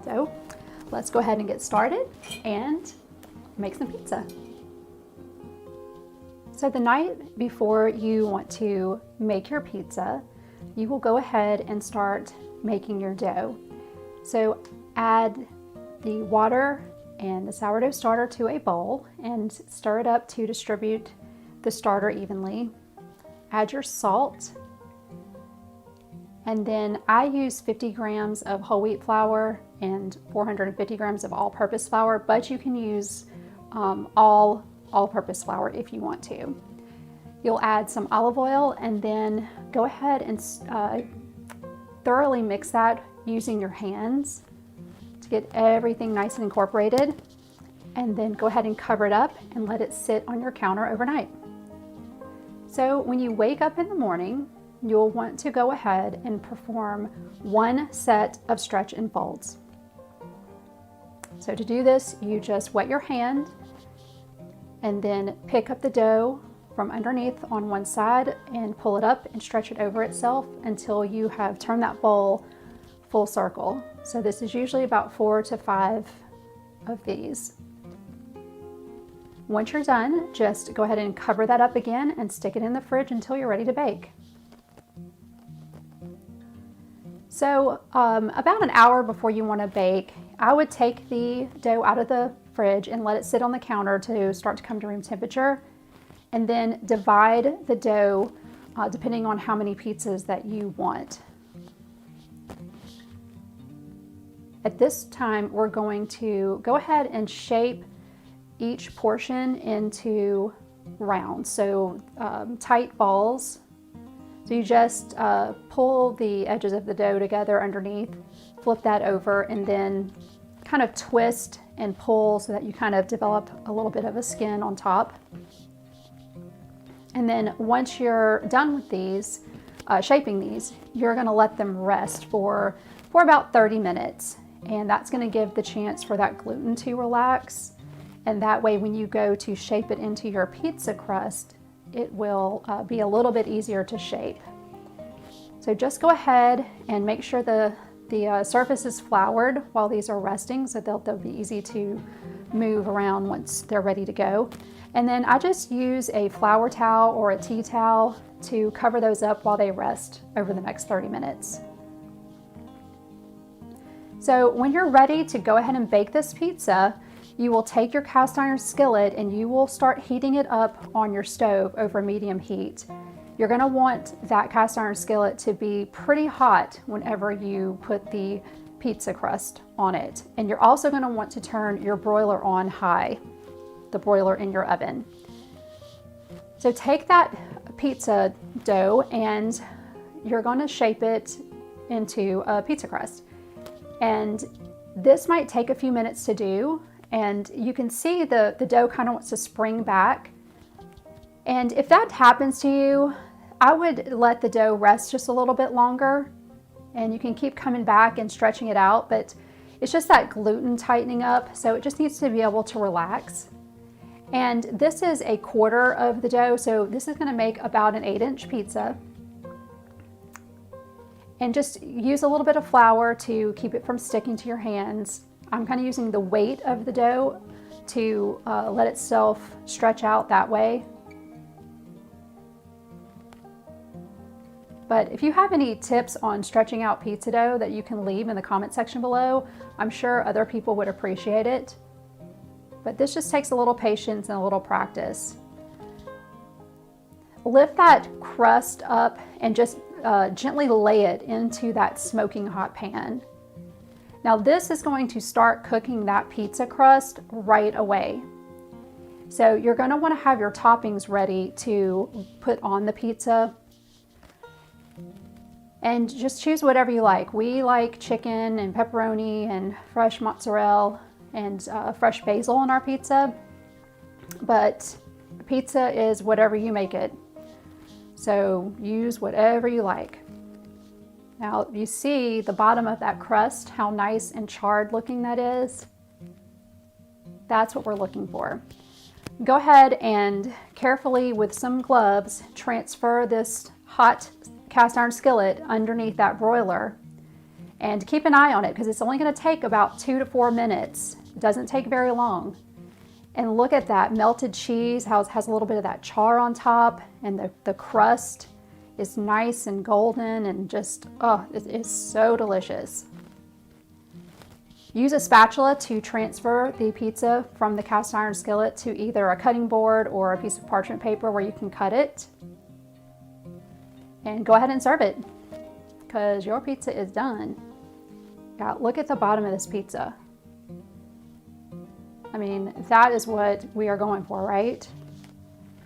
So let's go ahead and get started and make some pizza. So the night before you want to make your pizza, you will go ahead and start making your dough. So add the water and the sourdough starter to a bowl and stir it up to distribute the starter evenly. Add your salt, and then I use 50 grams of whole wheat flour and 450 grams of all-purpose flour, but you can use all-purpose flour if you want to. You'll add some olive oil and then go ahead and thoroughly mix that using your hands to get everything nice and incorporated, and then go ahead and cover it up and let it sit on your counter overnight. So when you wake up in the morning, you'll want to go ahead and perform one set of stretch and folds. So to do this, you just wet your hand and then pick up the dough from underneath on one side and pull it up and stretch it over itself until you have turned that bowl full circle. So this is usually about 4 to 5 of these. Once you're done, just go ahead and cover that up again and stick it in the fridge until you're ready to bake. So about an hour before you want to bake, I would take the dough out of the fridge and let it sit on the counter to start to come to room temperature, and then divide the dough depending on how many pizzas that you want. At this time, we're going to go ahead and shape each portion into rounds, so tight balls. So you just pull the edges of the dough together underneath, flip that over, and then kind of twist and pull so that you kind of develop a little bit of a skin on top. And then once you're done with these, shaping these, you're gonna let them rest for about 30 minutes. And that's gonna give the chance for that gluten to relax. And that way, when you go to shape it into your pizza crust, it will be a little bit easier to shape. So just go ahead and make sure the surface is floured while these are resting, so they'll be easy to move around once they're ready to go. And then I just use a flour towel or a tea towel to cover those up while they rest over the next 30 minutes. So when you're ready to go ahead and bake this pizza, you will take your cast iron skillet and you will start heating it up on your stove over medium heat. You're gonna want that cast iron skillet to be pretty hot whenever you put the pizza crust on it. And you're also gonna want to turn your broiler on high, the broiler in your oven. So take that pizza dough and you're gonna shape it into a pizza crust. And this might take a few minutes to do, and you can see the dough kind of wants to spring back. And if that happens to you, I would let the dough rest just a little bit longer, and you can keep coming back and stretching it out, but it's just that gluten tightening up, so it just needs to be able to relax. And this is a quarter of the dough, so this is gonna make about an 8-inch pizza. And just use a little bit of flour to keep it from sticking to your hands. I'm kind of using the weight of the dough to let itself stretch out that way. But if you have any tips on stretching out pizza dough that you can leave in the comment section below, I'm sure other people would appreciate it. But this just takes a little patience and a little practice. Lift that crust up and just gently lay it into that smoking hot pan. Now this is going to start cooking that pizza crust right away. So you're going to want to have your toppings ready to put on the pizza. And just choose whatever you like. We like chicken and pepperoni and fresh mozzarella and fresh basil on our pizza. But pizza is whatever you make it. So use whatever you like. Now you see the bottom of that crust, how nice and charred looking that is. That's what we're looking for. Go ahead and carefully with some gloves transfer this hot cast iron skillet underneath that broiler. And keep an eye on it because it's only going to take about 2 to 4 minutes. It doesn't take very long. And look at that melted cheese, how it has a little bit of that char on top, and the crust is nice and golden and just, oh, it is so delicious. Use a spatula to transfer the pizza from the cast iron skillet to either a cutting board or a piece of parchment paper where you can cut it. And go ahead and serve it because your pizza is done. Yeah, look at the bottom of this pizza. I mean, that is what we are going for, right?